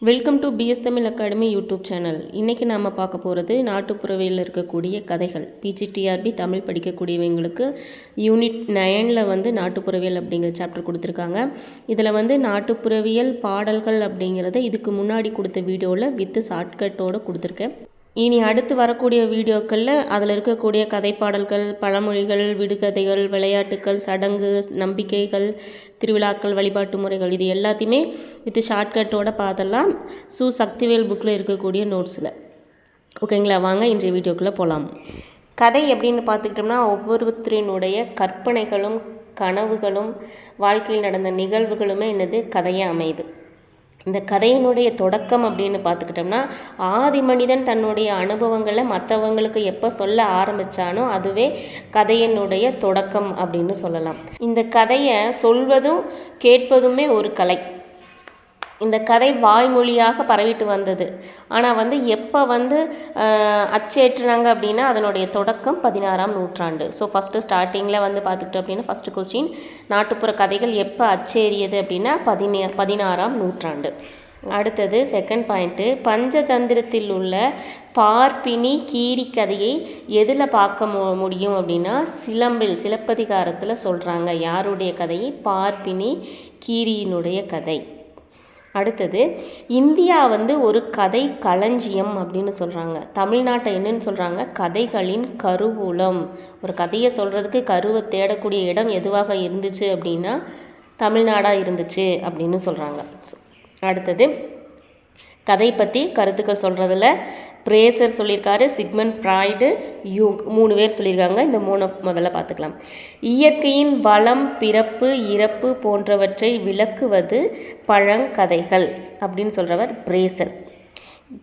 Welcome to P S Tamil academy YouTube channel. இன்றைக்கி நாம் பார்க்க போகிறது நாட்டுப்புறவியலில் இருக்கக்கூடிய கதைகள். பிஜிடிஆர்பி தமிழ் படிக்கக்கூடியவங்களுக்கு யூனிட் 9ல் வந்து நாட்டுப்புறவியல் அப்படிங்கிற சாப்டர் கொடுத்துருக்காங்க. இதில் வந்து நாட்டுப்புறவியல் பாடல்கள் அப்படிங்கிறத இதுக்கு முன்னாடி கொடுத்த வீடியோவில் வித்து ஷார்ட்கட்டோடு கொடுத்துருக்கேன். இனி அடுத்து வரக்கூடிய வீடியோக்களில் அதில் இருக்கக்கூடிய கதைப்பாடல்கள், பழமொழிகள், விடுகதைகள், விளையாட்டுக்கள், சடங்கு, நம்பிக்கைகள், திருவிழாக்கள், வழிபாட்டு முறைகள் இது எல்லாத்தையுமே வித் ஷார்ட்கட்டோடு பார்த்தலாம் சக்திவேல் புக்கில் இருக்கக்கூடிய நோட்ஸில். ஓகேங்களா, வாங்க இன்றைய வீடியோக்குள்ளே போகலாம். கதை அப்படின்னு பார்த்துக்கிட்டோம்னா ஒவ்வொருத்தரினுடைய கற்பனைகளும் கனவுகளும் வாழ்க்கையில் நடந்த நிகழ்வுகளுமே என்னது கதையாக அமையுது. இந்த கதையினுடைய தொடக்கம் அப்படின்னு பார்த்துக்கிட்டோம்னா ஆதி மனிதன் தன்னுடைய அனுபவங்களை மற்றவங்களுக்கு எப்போ சொல்ல ஆரம்பித்தானோ அதுவே கதையினுடைய தொடக்கம் அப்படின்னு சொல்லலாம். இந்த கதையை சொல்வதும் கேட்பதுமே ஒரு கலை. இந்த கதை வாய்மொழியாக பரவிட்டு வந்தது. ஆனால் வந்து எப்போ வந்து அச்சேற்றினாங்க அப்படின்னா அதனுடைய தொடக்கம் 16ஆம் நூற்றாண்டு. ஸோ ஃபஸ்ட்டு ஸ்டார்டிங்கில் வந்து பார்த்துக்கிட்டோம் அப்படின்னா ஃபஸ்ட்டு கொஸ்டின், நாட்டுப்புற கதைகள் எப்போ அச்சேறியது அப்படின்னா 16ஆம் நூற்றாண்டு. அடுத்தது செகண்ட் பாயிண்ட்டு, பஞ்சதந்திரத்தில் உள்ள பார்ப்பினி கீரி கதையை எதில் பார்க்க முடியும் அப்படின்னா சிலப்பதிகாரத்தில் சொல்கிறாங்க. யாருடைய கதையை? பார்ப்பினி கீரியினுடைய கதை. அடுத்தது, இந்தியா வந்து ஒரு கதை களஞ்சியம் அப்படின்னு சொல்கிறாங்க. தமிழ்நாட்டை என்னன்னு சொல்கிறாங்க? கதைகளின் கருவூலம். ஒரு கதையை சொல்கிறதுக்கு கருவை தேடக்கூடிய இடம் எதுவாக இருந்துச்சு அப்படின்னா தமிழ்நாடாக இருந்துச்சு அப்படின்னு சொல்கிறாங்க. அடுத்தது, கதை பற்றி கருத்துக்கள் சொல்கிறதுல பிரேசர் சொல்லியிருக்காரு, சிக்மண்ட் ஃப்ராய்டு, யூங் 3 பேர் சொல்லியிருக்காங்க. இந்த 3 முதல்ல பார்த்துக்கலாம். இயற்கையின் வளம், பிறப்பு, இறப்பு போன்றவற்றை விளக்குவது பழங்கதைகள் அப்படின்னு சொல்கிறவர் பிரேசர்.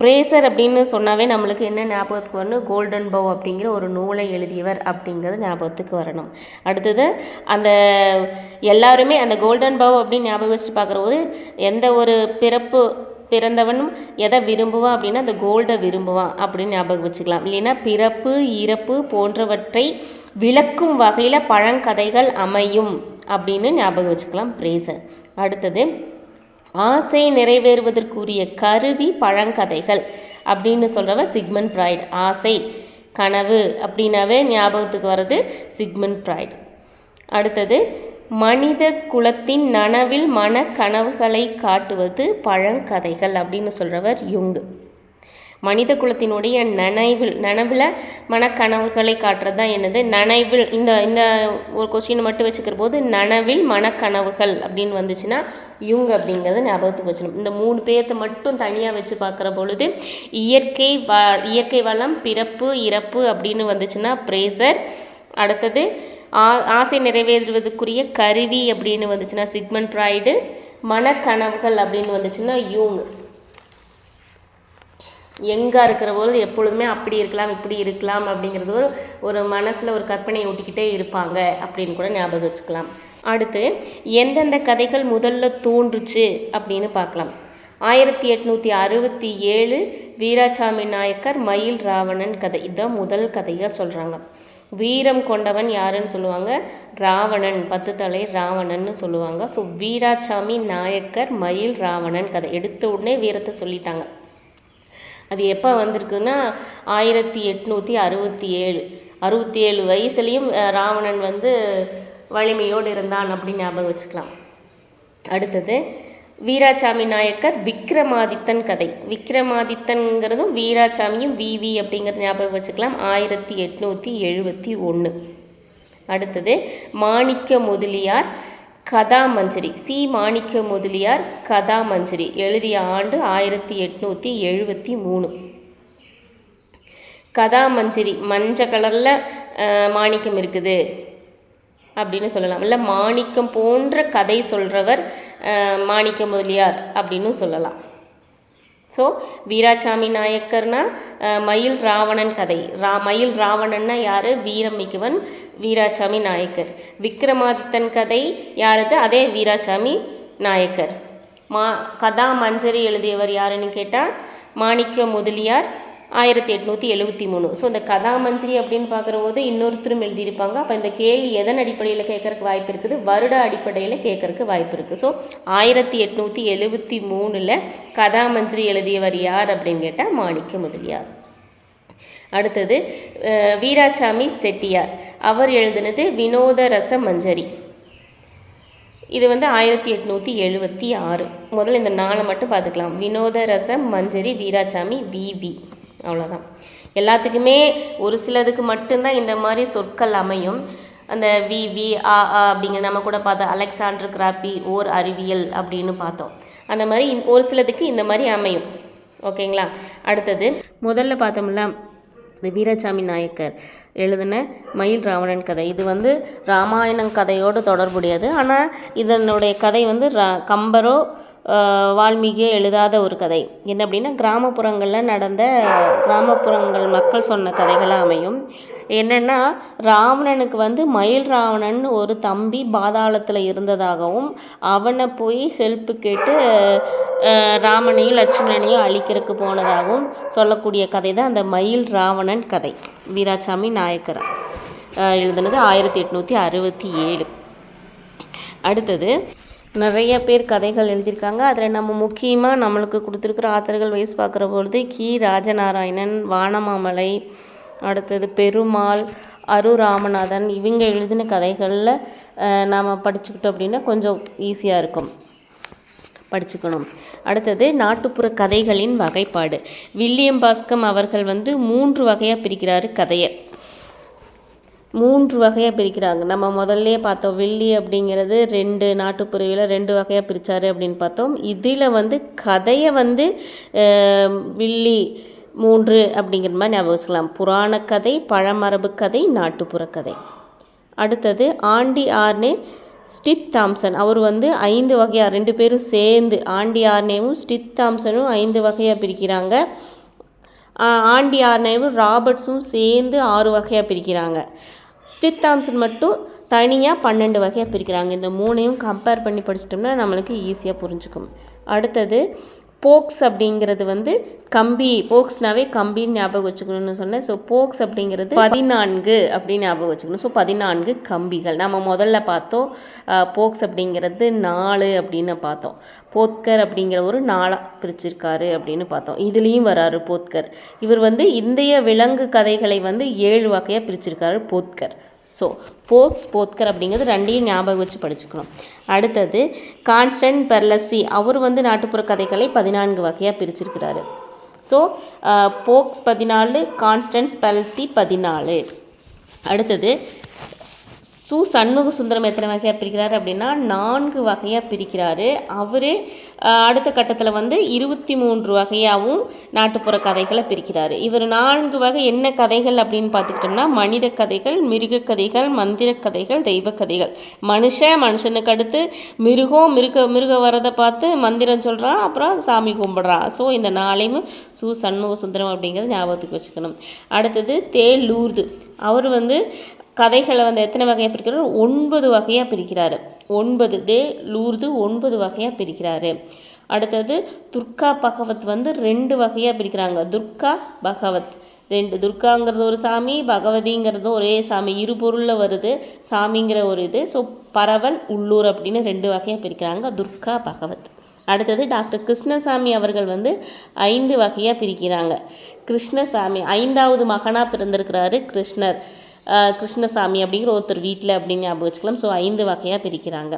பிரேசர் அப்படின்னு சொன்னாவே நம்மளுக்கு என்ன ஞாபகத்துக்கு வரணும்? கோல்டன் பவ் அப்படிங்கிற ஒரு நூலை எழுதியவர் அப்படிங்கிறது ஞாபகத்துக்கு வரணும். அடுத்தது, அந்த எல்லாருமே அந்த கோல்டன் பவ் அப்படின்னு ஞாபகம் வச்சுட்டு பார்க்குறபோது எந்த ஒரு பிறந்தவனும் எதை விரும்புவான் அப்படின்னா அந்த கோல்டை விரும்புவான் அப்படின்னு ஞாபகம் வச்சுக்கலாம். இல்லைன்னா பிறப்பு, இறப்பு போன்றவற்றை விளக்கும் வகையில் பழங்கதைகள் அமையும் அப்படின்னு ஞாபகம் வச்சுக்கலாம் பிரேசர். அடுத்தது, ஆசை நிறைவேறுவதற்குரிய கருவி பழங்கதைகள் அப்படின்னு சொல்கிறவர் சிக்மண்ட் ஃப்ராய்டு. ஆசை, கனவு அப்படின்னாவே ஞாபகத்துக்கு வர்றது சிக்மண்ட் ஃப்ராய்டு. அடுத்தது, மனித குலத்தின் நனவில் மனக்கனவுகளை காட்டுவது பழங்கதைகள் அப்படின்னு சொல்கிறவர் யுங். மனித குலத்தினுடைய நனவில் மனக்கனவுகளை காட்டுறது தான் என்னது? நனவில். இந்த ஒரு கொஸ்டினை மட்டும் வச்சுக்கிற போது நனவில் மனக்கனவுகள் அப்படின்னு வந்துச்சுன்னா யுங் அப்படிங்கிறது ஞாபகத்துக்கு வச்சுக்கணும். இந்த 3 பேர்த்தை மட்டும் தனியாக வச்சு பார்க்குற பொழுது இயற்கை வளம், பிறப்பு, இறப்பு அப்படின்னு வந்துச்சுன்னா பிரேசர். அடுத்தது, ஆசை நிறைவேறுவதற்குரிய கருவி அப்படின்னு வந்துச்சுன்னா சிக்மண்ட் ஃப்ராய்டு. மனக்கனவுகள் அப்படின்னு வந்துச்சுன்னா யூங். எங்கே இருக்கிற போது எப்பொழுதுமே அப்படி இருக்கலாம் இப்படி இருக்கலாம் அப்படிங்கிறது ஒரு மனசில் ஒரு கற்பனையை ஊட்டிக்கிட்டே இருப்பாங்க அப்படின்னு கூட ஞாபகம் வச்சுக்கலாம். அடுத்து, எந்தெந்த கதைகள் முதல்ல தோன்றுச்சு அப்படின்னு பார்க்கலாம். 1867 வீராசாமி நாயக்கர் மயில் ராவணன் கதை. இதுதான் முதல் கதையாக சொல்கிறாங்க. வீரம் கொண்டவன் யாருன்னு சொல்லுவாங்க? ராவணன், 10 தலை ராவணன்னு சொல்லுவாங்க. ஸோ வீராசாமி நாயக்கர் மயில் ராவணன் கதை. எடுத்த உடனே வீரத்தை சொல்லிட்டாங்க. அது எப்போ வந்திருக்குன்னா 1867. 67 வயசுலேயும் ராவணன் வந்து வலிமையோடு இருந்தான் அப்படின்னு ஞாபகம் வச்சுக்கலாம். அடுத்தது, வீராசாமி நாயக்கர் விக்ரமாதித்தன் கதை. விக்ரமாதித்தன்கிறதும் வீராசாமியும் விவி அப்படிங்கிறது ஞாபகம் வச்சுக்கலாம். 1871. அடுத்தது, மாணிக்க முதலியார் கதாமஞ்சரி. மாணிக்க முதலியார் கதாமஞ்சரி எழுதிய ஆண்டு 1873. கதாமஞ்சரி மஞ்சள் கலரில் மாணிக்கம் இருக்குது அப்படின்னு சொல்லலாம். இல்லை மாணிக்கம் போன்ற கதை சொல்கிறவர் மாணிக்க முதலியார் அப்படின்னு சொல்லலாம். ஸோ வீராசாமி நாயக்கர்னா மயில் ராவணன் கதை. மயில் ராவணன்னா யார்? வீரமிக்கவன் வீராசாமி நாயக்கர். விக்ரமாதித்தன் கதை யாருது? அதே வீராசாமி நாயக்கர். கதாமஞ்சரி எழுதியவர் யாருன்னு கேட்டால் மாணிக்க முதலியார் 1873. ஸோ இந்த கதாமஞ்சரி அப்படின்னு பார்க்குற போது இன்னொருத்தரும் எழுதியிருப்பாங்க. அப்போ இந்த கேள்வி எதன் அடிப்படையில் கேட்கறக்கு வாய்ப்பு இருக்குது? வருட அடிப்படையில் கேட்கறக்கு வாய்ப்பு இருக்குது. ஸோ 1873 கதாமஞ்சரி எழுதியவர் யார் அப்படின்னு கேட்டால் மாணிக்க முதலியார். அடுத்தது வீராசாமி செட்டியார், அவர் எழுதினது வினோத ரச மஞ்சரி. இது 1876. முதல்ல இந்த 4 மட்டும் பார்த்துக்கலாம். வினோத ரச மஞ்சரி வீராசாமி விவி. அவ்வளோதான். எல்லாத்துக்குமே ஒரு சிலதுக்கு மட்டும்தான் இந்த மாதிரி சொற்கள் அமையும். அந்த விவி அப்படிங்கிற நம்ம கூட பார்த்தோம். அலெக்சாண்டர் கிராப்பி ஓர் அறிவியல் அப்படின்னு பார்த்தோம். அந்த மாதிரி ஒரு சிலதுக்கு இந்த மாதிரி அமையும். ஓகேங்களா? அடுத்தது முதல்ல பார்த்தோம்ல இந்த வீராசாமி நாயக்கர் எழுதின மயில் ராவணன் கதை. இது ராமாயணம் கதையோடு தொடர்புடையது. ஆனால் இதனுடைய கதை கம்பரோ வால்மீகியோ எழுதாத ஒரு கதை. என்ன அப்படின்னா கிராமப்புறங்களில் நடந்த கிராமப்புறங்கள் மக்கள் சொன்ன கதைகளாக அமையும். என்னென்னா ராவணனுக்கு மயில் ராவணன் ஒரு தம்பி பாதாளத்தில் இருந்ததாகவும் அவனை போய் ஹெல்ப்பு கேட்டு ராமனையும் லட்சுமணனையும் அழிக்கிறதுக்கு போனதாகவும் சொல்லக்கூடிய கதை தான் அந்த மயில் ராவணன் கதை. வீராசாமி நாயக்கர் எழுதுனது 1867. அடுத்தது நிறைய பேர் கதைகள் எழுதியிருக்காங்க. அதில் நம்ம முக்கியமாக நம்மளுக்கு கொடுத்துருக்குற ஆத்தர்கள் வயசு பார்க்குற பொழுது கி ராஜநாராயணன், வானமாமலை, அடுத்தது பெருமாள், அரு ராமநாதன், இவங்க எழுதின கதைகளில் நாம் படிச்சுக்கிட்டோம் அப்படின்னா கொஞ்சம் ஈஸியாக இருக்கும், படிச்சுக்கணும். அடுத்தது நாட்டுப்புற கதைகளின் வகைப்பாடு. வில்லியம் பாஸ்கம் அவர்கள் 3 வகையாக பிரிக்கிறாரு கதையை. 3 வகையாக பிரிக்கிறாங்க. நம்ம முதல்ல பார்த்தோம் வில்லி அப்படிங்கிறது 2 நாட்டுப்புறவியில் 2 வகையாக பிரித்தார் அப்படின்னு பார்த்தோம். இதில் கதையை வில்லி 3 அப்படிங்கிற மாதிரி ஞாபகம் வச்சுக்கலாம். புராண கதை, பழமரபு கதை, நாட்டுப்புற கதை. அடுத்தது ஆண்டி ஆர்னே, ஸ்டித் தாம்சன், அவர் 5 வகையாக 2 பேரும் சேர்ந்து ஆண்டி ஆர்னேவும் ஸ்டித் தாம்சனும் 5 வகையாக பிரிக்கிறாங்க. ஆண்டி ஆர்னேவும் ராபர்ட்ஸும் சேர்ந்து 6 வகையாக பிரிக்கிறாங்க. ஸ்டித் தாம்சன் மட்டும் தனியாக 12 வகையாக பிரிக்கிறாங்க. இந்த 3ஐயும் கம்பேர் பண்ணி படிச்சிட்டோம்னா நம்மளுக்கு ஈஸியாக புரிஞ்சுக்கும். அடுத்தது போக்ஸ் அப்படிங்கிறது கம்பி, போக்ஸ்னாவே கம்பின்னு ஞாபகம் வச்சுக்கணும்னு சொன்னேன். ஸோ போக்ஸ் அப்படிங்கிறது 14 அப்படின்னு ஞாபகம் வச்சுக்கணும். ஸோ 14 கம்பிகள். நம்ம முதல்ல பார்த்தோம் போக்ஸ் அப்படிங்கிறது 4 அப்படின்னு பார்த்தோம். போத்கர் அப்படிங்கிற ஒரு 4 பிரிச்சிருக்காரு அப்படின்னு பார்த்தோம். இதுலேயும் வராரு போத்கர். இவர் இந்திய விலங்கு கதைகளை 7 வகையாக பிரிச்சிருக்காரு போத்கர். ஸோ போத்கர் அப்படிங்கிறது 2ஐயும் ஞாபகம் வச்சு படிச்சுக்கணும். அடுத்தது கான்ஸ்டன்ட் பெர்லசி, அவர் நாட்டுப்புற கதைகளை 14 வகையாக பிரிச்சிருக்கிறாரு. ஸோ போக்ஸ் 14, கான்ஸ்டன்ஸ் பெர்லசி 14. அடுத்தது சண்முக சுந்தரம் எத்தனை வகையாக பிரிக்கிறாரு அப்படின்னா 4 வகையாக பிரிக்கிறாரு. அவர் அடுத்த கட்டத்தில் 23 வகையாகவும் நாட்டுப்புற கதைகளை பிரிக்கிறாரு. இவர் 4 வகை என்ன கதைகள் அப்படின்னு பார்த்துக்கிட்டோம்னா மனித கதைகள், மிருக கதைகள், மந்திர கதைகள், தெய்வ கதைகள். மனுஷனுக்கு அடுத்து மிருக வரதை பார்த்து மந்திரம் சொல்கிறான், அப்புறம் சாமி கும்பிட்றான். ஸோ இந்த 4ஐயும் சண்முக சுந்தரம் அப்படிங்கிறது ஞாபகத்துக்கு வச்சுக்கணும். அடுத்தது லூர்து, அவர் கதைகளை எத்தனை வகையாக பிரிக்கிறார்? 9 வகையாக பிரிக்கிறாரு. 9 லூர்து 9 வகையாக பிரிக்கிறாரு. அடுத்தது துர்கா பகவத் 2 வகையாக பிரிக்கிறாங்க. துர்கா பகவத் 2. துர்காங்கிறது ஒரு சாமி, பகவதிங்கிறது ஒரே சாமி, இரு பொருளில் வருது சாமிங்கிற ஒரு இது. ஸோ பரவல், உள்ளூர் அப்படின்னு 2 வகையாக பிரிக்கிறாங்க துர்கா பகவத். அடுத்தது டாக்டர் கிருஷ்ணசாமி அவர்கள் 5 வகையாக பிரிக்கிறாங்க. கிருஷ்ணசாமி 5வது மகனாக பிறந்திருக்கிறாரு கிருஷ்ணசாமி அப்படிங்கிற ஒருத்தர் வீட்டில் அப்படின்னு ஞாபகம் வச்சுக்கலாம். ஸோ 5 வகையாக பிரிக்கிறாங்க.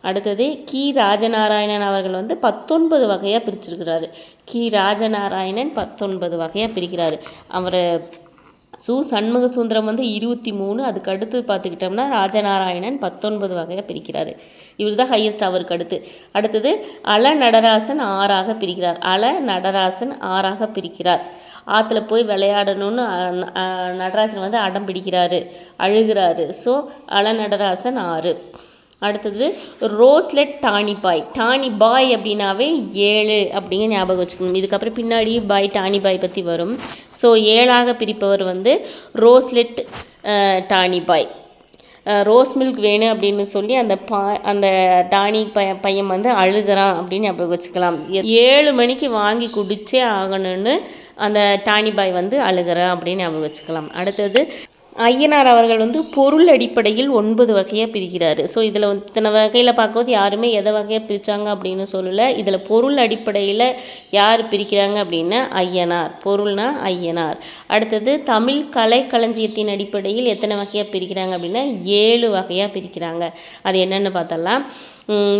அடுத்தது கி ராஜநாராயணன் அவர்கள் 19 வகையாக பிரிச்சிருக்கிறாரு. கி ராஜநாராயணன் 19 வகையாக பிரிக்கிறாரு. அவர் சண்முக சுந்தரம் 23, அதுக்கு அடுத்து பார்த்துக்கிட்டோம்னா ராஜநாராயணன் 19 வகையாக பிரிக்கிறாரு. இவர் தான் ஹையஸ்ட் அவருக்கு அடுத்தது நடராசன் 6ஆக பிரிக்கிறார். நடராசன் 6ஆக பிரிக்கிறார். ஆற்றுல போய் விளையாடணும்னு நடராஜன் அடம் பிடிக்கிறாரு, அழுகிறாரு. ஸோ நடராசன் 6. அடுத்தது ரோஸ்லெட் டானி பாய் அப்படின்னாவே 7 அப்படிங்க ஞாபகம் வச்சுக்கணும். இதுக்கப்புறம் பின்னாடி டானி பாய் பற்றி வரும். ஸோ 7ஆக பிரிப்பவர் ரோஸ்லெட் டானி பாய். ரோஸ் மில்க் வேணும் அப்படின்னு சொல்லி அந்த டானி பையன் வந்து அழுகிறான் அப்படின்னு ஞாபகம் வச்சுக்கலாம். 7 மணிக்கு வாங்கி குடிச்சே ஆகணும்னு அந்த டானி பாய் வந்து அழுகிறான் அப்படின்னு ஞாபகம் வச்சுக்கலாம். அடுத்தது ஐயனார் அவர்கள் வந்து பொருள் அடிப்படையில் 9 வகையாக பிரிக்கிறாரு. ஸோ இதில் இத்தனை வகையில் பார்க்கும்போது யாருமே எதை வகையாக பிரித்தாங்க அப்படின்னு சொல்லலை. இதில் பொருள் அடிப்படையில் யார் பிரிக்கிறாங்க அப்படின்னா ஐயனார். பொருள்னா ஐயனார். அடுத்தது தமிழ் கலை களஞ்சியத்தின் அடிப்படையில் எத்தனை வகையாக பிரிக்கிறாங்க அப்படின்னா 7 வகையாக பிரிக்கிறாங்க. அது என்னென்னு பார்த்தலாம்.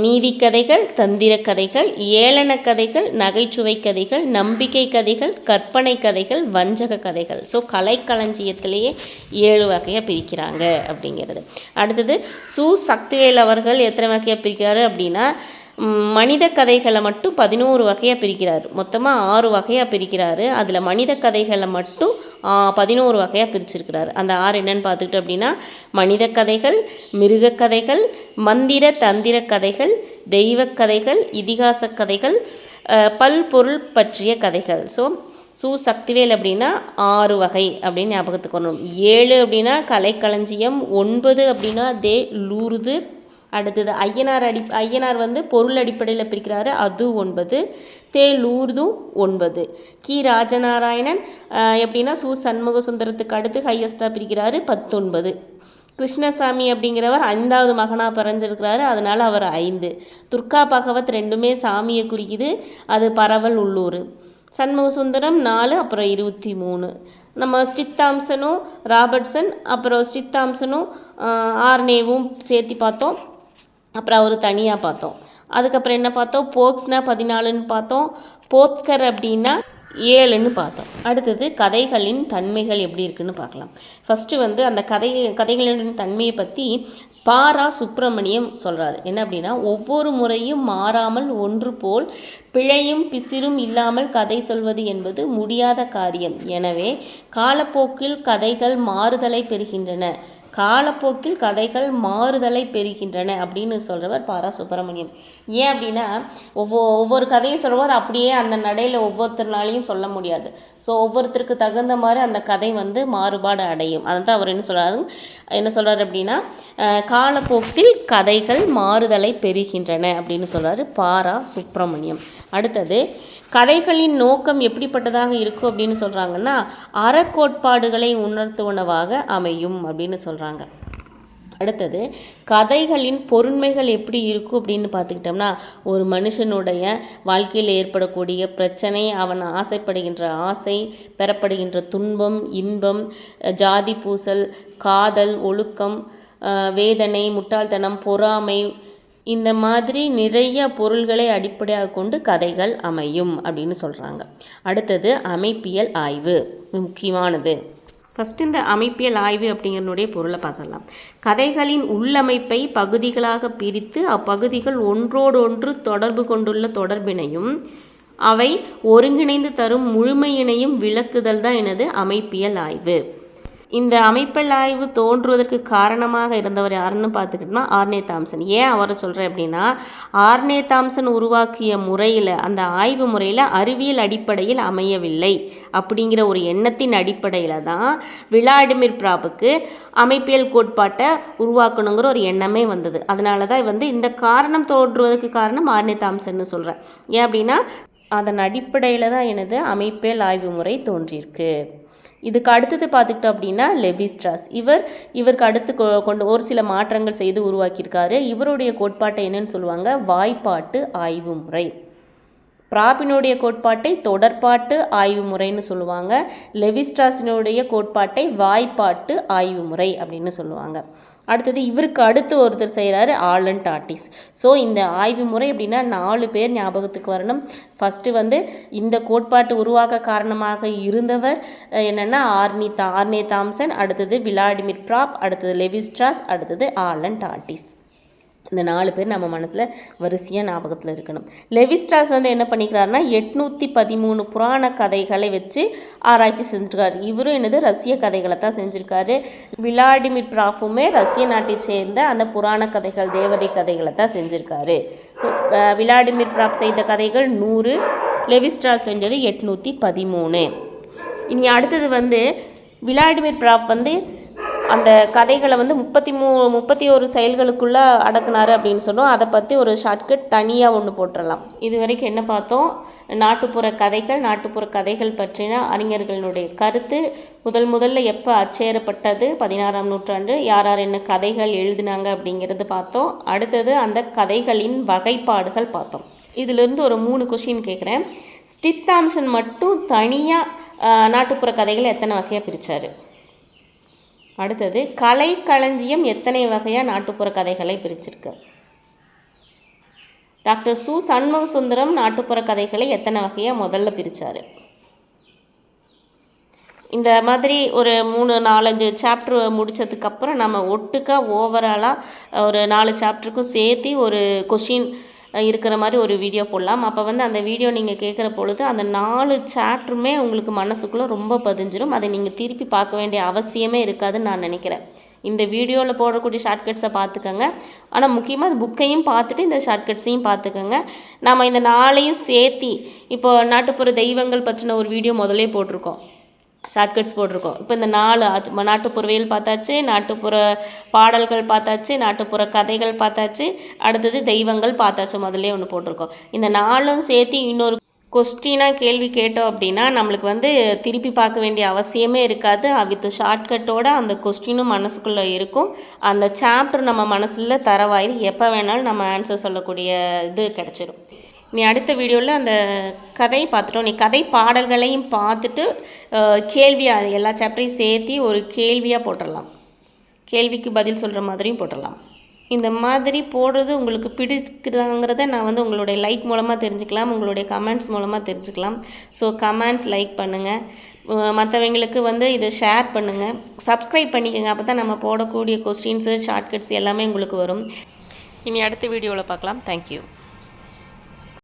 நீதி கதைகள், தந்திர கதைகள், ஏளன கதைகள், நகைச்சுவை கதைகள், நம்பிக்கை கதைகள், கற்பனை கதைகள், வஞ்சக கதைகள். ஸோ கலைக்களஞ்சியத்திலேயே 7 வகையாக பிரிக்கிறாங்க அப்படிங்கிறது. அடுத்தது சக்திவேல் அவர்கள் எத்தனை வகையாக பிரிக்கிறாரு அப்படின்னா மனித கதைகளை மட்டும் 11 வகையாக பிரிக்கிறார். மொத்தமாக 6 வகையாக பிரிக்கிறாரு. அதில் மனித கதைகளை மட்டும் 11 வகையாக பிரிச்சிருக்கிறார். அந்த 6 என்னன்னு பார்த்துக்கிட்டோம் அப்படின்னா மனித கதைகள், மிருக கதைகள், மந்திர தந்திர கதைகள், தெய்வ கதைகள், இதிகாச கதைகள், பல்பொருள் பற்றிய கதைகள். ஸோ சக்திவேல் அப்படின்னா 6 வகை அப்படின்னு ஞாபகத்துக்கு வரணும். 7 அப்படின்னா கலைக்களஞ்சியம், 9 அப்படின்னா லூர்து. அடுத்தது ஐயனார் வந்து பொருள் அடிப்படையில் பிரிக்கிறாரு, அது 9. லூர்தும் 9. ராஜநாராயணன் எப்படின்னா சண்முக சுந்தரத்துக்கு அடுத்து ஹையஸ்டாக பிரிக்கிறாரு, 19. கிருஷ்ணசாமி அப்படிங்கிறவர் 5வது மகனாக பிறந்திருக்கிறாரு, அதனால் அவர் 5. துர்கா பகவத் ரெண்டுமே சாமியை குறிக்குது, அது பரவல் உள்ளூர். சண்முக சுந்தரம் 4, அப்புறம் 23. நம்ம ஸ்டித் தாம்சனும் ராபர்ட்சன் அப்புறம் ஸ்டித் தாம்சனும் ஆர்னேவும் சேர்த்து பார்த்தோம். அப்புறம் அவர் தனியாக பார்த்தோம். அதுக்கப்புறம் என்ன பார்த்தோம், போக்ஸ்னா 14ன்னு பார்த்தோம், போத்கர் அப்படின்னா 7ன்னு பார்த்தோம். அடுத்தது கதைகளின் தன்மைகள் எப்படி இருக்குன்னு பார்க்கலாம். ஃபஸ்ட்டு வந்து அந்த கதைகளின் தன்மையை பற்றி பாரா சுப்பிரமணியம் சொல்கிறாரு. என்ன அப்படின்னா ஒவ்வொரு முறையும் மாறாமல் ஒன்று போல் பிழையும் பிசிரும் இல்லாமல் கதை சொல்வது என்பது முடியாத காரியம். எனவே காலப்போக்கில் கதைகள் மாறுதலை பெறுகின்றன. அப்படின்னு சொல்கிறவர் பாரா சுப்பிரமணியம். ஏன் அப்படின்னா ஒவ்வொரு கதையும் சொல்லும்போது அப்படியே அந்த நடையில் ஒவ்வொருத்தர்னாலையும் சொல்ல முடியாது. ஸோ ஒவ்வொருத்தருக்கு தகுந்த மாதிரி அந்த கதை வந்து மாறுபாடு அடையும். அதான் அவர் என்ன சொல்கிறார் அப்படின்னா காலப்போக்கில் கதைகள் மாறுதலை பெறுகின்றன அப்படின்னு சொல்கிறாரு பாரா சுப்பிரமணியம். அடுத்தது கதைகளின் நோக்கம் எப்படிப்பட்டதாக இருக்கும் அப்படின்னு சொல்கிறாங்கன்னா அறக்கோட்பாடுகளை உணர்த்துவனவாக அமையும் அப்படின்னு சொல்கிறாங்க. அடுத்தது கதைகளின் பொருண்மைகள் எப்படி இருக்கும் அப்படின்னு பார்த்துக்கிட்டோம்னா ஒரு மனுஷனுடைய வாழ்க்கையில் ஏற்படக்கூடிய பிரச்சனை, அவன் ஆசைப்படுகின்ற ஆசை, பெறப்படுகின்ற துன்பம், இன்பம், ஜாதி பூசல், காதல், ஒழுக்கம், வேதனை, முட்டாள்தனம், பொறாமை, இந்த மாதிரி நிறைய பொருள்களை அடிப்படையாக கொண்டு கதைகள் அமையும் அப்படின்னு சொல்கிறாங்க. அடுத்தது அமைப்பியல் ஆய்வு முக்கியமானது. ஃபஸ்ட்டு இந்த அமைப்பியல் ஆய்வு அப்படிங்கிறனுடைய பொருளை பார்த்துடலாம். கதைகளின் உள்ளமைப்பை பகுதிகளாக பிரித்து அப்பகுதிகள் ஒன்றோடொன்று தொடர்பு கொண்டுள்ள தொடர்பினையும் அவை ஒருங்கிணைந்து தரும் முழுமையினையும் விளக்குதல் தான் எனது அமைப்பியல் ஆய்வு. இந்த அமைப்பியல் ஆய்வு தோன்றுவதற்கு காரணமாக இருந்தவர் யாருன்னு பார்த்துக்கிட்டோம்னா ஆர்னே தாம்சன். ஏன் அவரை சொல்கிறேன் அப்படின்னா ஆர்னே தாம்சன் உருவாக்கிய முறையில், அந்த ஆய்வு முறையில் அறிவியல் அடிப்படையில் அமையவில்லை அப்படிங்கிற ஒரு எண்ணத்தின் அடிப்படையில் தான் விளாடிமிர் பிராப்புக்கு அமைப்பியல் கோட்பாட்டை உருவாக்கணுங்கிற ஒரு எண்ணமே வந்தது. அதனால தான் வந்து இந்த காரணம் தோன்றுவதற்கு காரணம் ஆர்னே தாம்சன்னு சொல்கிறேன். ஏன் அப்படின்னா அதன் அடிப்படையில் தான் எனது அமைப்பியல் ஆய்வு முறை தோன்றியிருக்கு. இதுக்கு அடுத்தது பார்த்துக்கிட்டோம் அப்படின்னா லெவி ஸ்ட்ராஸ். இவருக்கு அடுத்து கொண்டு ஒரு சில மாற்றங்கள் செய்து உருவாக்கியிருக்காரு. இவருடைய கோட்பாட்டை என்னன்னு சொல்லுவாங்க, வாய்ப்பாட்டு ஆய்வு முறை. பிராப்பினுடைய கோட்பாட்டை தொடர்பாட்டு ஆய்வு முறைன்னு சொல்லுவாங்க. லெவி ஸ்ட்ராஸினுடைய கோட்பாட்டை வாய்ப்பாட்டு ஆய்வு முறை அப்படின்னு சொல்லுவாங்க. அடுத்தது இவருக்கு அடுத்து ஒருத்தர் செய்கிறாரு ஆலன் டாட்டிஸ். ஸோ இந்த ஆய்வு முறை அப்படின்னா 4 பேர் ஞாபகத்துக்கு வரணும். ஃபஸ்ட்டு வந்து இந்த கோட்பாட்டு உருவாக்க காரணமாக இருந்தவர் என்னென்னா ஆர்னே தாம்சன், அடுத்தது விளாடிமிர் பிராப், அடுத்தது லெவி ஸ்ட்ராஸ், அடுத்தது ஆலன் டாட்டிஸ். இந்த 4 பேர் நம்ம மனசில் வரிசையாக ஞாபகத்தில் இருக்கணும். லெவி ஸ்ட்ராஸ் வந்து என்ன பண்ணிக்கிறாருன்னா 813 புராண கதைகளை வச்சு ஆராய்ச்சி செஞ்சுருக்காரு. இவரும் என்னது ரஷ்ய கதைகளை தான் செஞ்சுருக்காரு. விளாடிமிர் பிராஃபுமே ரஷ்ய நாட்டை சேர்ந்த அந்த புராண கதைகள், தேவதை கதைகளை தான் செஞ்சுருக்காரு. ஸோ விளாடிமிர் பிராப் செய்த கதைகள் 100, லெவி ஸ்ட்ராஸ் செஞ்சது 813. இனி அடுத்தது வந்து விளாடிமிர் பிராப் வந்து அந்த கதைகளை வந்து 31 செயல்களுக்குள்ளே அடக்குனார் அப்படின்னு சொன்னோம். அதை பற்றி ஒரு ஷார்ட்கட் தனியாக ஒன்று போட்டுடலாம். இது வரைக்கும் என்ன பார்த்தோம்? நாட்டுப்புற கதைகள் பற்றின அறிஞர்களுடைய கருத்து, முதல்ல எப்போ அச்சேறப்பட்டது, 16ஆம் நூற்றாண்டு, யார் என்ன கதைகள் எழுதினாங்க அப்படிங்கிறது பார்த்தோம். அடுத்தது அந்த கதைகளின் வகைப்பாடுகள் பார்த்தோம். இதிலிருந்து ஒரு 3 கொஷின் கேட்குறேன். ஸ்டிப் தாம்சன் மட்டும் தனியாக நாட்டுப்புற கதைகள் எத்தனை வகையாக பிரித்தார்? அடுத்தது கலைக்களஞ்சியம் எத்தனை வகையாக நாட்டுப்புற கதைகளை பிரிச்சிருக்கு? டாக்டர் சு. சண்முக சுந்தரம் நாட்டுப்புற கதைகளை எத்தனை வகையாக முதல்ல பிரித்தார்? இந்த மாதிரி ஒரு 3-4-5 சாப்டர் முடித்ததுக்கப்புறம் நம்ம ஒட்டுக்கா ஓவராலாக ஒரு 4 சாப்டருக்கும் சேர்த்து ஒரு கொஷின் இருக்கிற மாதிரி ஒரு வீடியோ போடலாம். அப்போ வந்து அந்த வீடியோ நீங்கள் கேட்குற பொழுது அந்த 4 சாப்டருமே உங்களுக்கு மனசுக்குள்ளே ரொம்ப பதிஞ்சிரும். அதை நீங்கள் திருப்பி பார்க்க வேண்டிய அவசியமே இருக்காதுன்னு நான் நினைக்கிறேன். இந்த வீடியோவில் போடக்கூடிய ஷார்ட்கட்ஸை பார்த்துக்கோங்க. ஆனால் முக்கியமாக அது புக்கையும் பார்த்துட்டு இந்த ஷார்ட்கட்ஸையும் பார்த்துக்கோங்க. நம்ம இந்த 4ஐயும் சேர்த்தி இப்போ நாட்டுப்புற தெய்வங்கள் பற்றின ஒரு வீடியோ முதலே போட்டிருக்கோம், ஷார்ட்கட்ஸ் போட்டிருக்கோம். இப்போ இந்த 4 நாட்டுப்புறவியல் பார்த்தாச்சு, நாட்டுப்புற பாடல்கள் பார்த்தாச்சு, நாட்டுப்புற கதைகள் பார்த்தாச்சு, அடுத்தது தெய்வங்கள் பார்த்தாச்சு, முதல்ல ஒன்று போட்டிருக்கோம். இந்த 4ம் சேர்த்து இன்னொரு கொஸ்டினாக கேள்வி கேட்டோம் அப்படின்னா நம்மளுக்கு வந்து திருப்பி பார்க்க வேண்டிய அவசியமே இருக்காது. வித் ஷார்ட்கட்டோட அந்த கொஸ்டினும் மனசுக்குள்ளே இருக்கும். அந்த சாப்டர் நம்ம மனசில் தரவாயிரு, எப்போ வேணாலும் நம்ம ஆன்சர் சொல்லக்கூடிய இது கிடச்சிடும். நீ அடுத்த வீடியோவில் அந்த கதை பார்த்துட்டோம். நீ கதை பாடல்களையும் பார்த்துட்டு கேள்வியாக எல்லா சாப்டரையும் சேர்த்து ஒரு கேள்வியாக போட்டுடலாம். கேள்விக்கு பதில் சொல்கிற மாதிரியும் போட்டுடலாம். இந்த மாதிரி போடுறது உங்களுக்கு பிடிக்குதாங்கிறத நான் வந்து உங்களுடைய லைக் மூலமாக தெரிஞ்சுக்கலாம், உங்களுடைய கமெண்ட்ஸ் மூலமாக தெரிஞ்சுக்கலாம். ஸோ கமெண்ட்ஸ் லைக் பண்ணுங்கள், மற்றவங்களுக்கு வந்து இதை ஷேர் பண்ணுங்கள், சப்ஸ்கிரைப் பண்ணிக்கோங்க. அப்போ தான் நம்ம போடக்கூடிய கொஸ்டின்ஸு ஷார்ட்கட்ஸ் எல்லாமே உங்களுக்கு வரும். இனி அடுத்த வீடியோவில் பார்க்கலாம். தேங்க்யூ.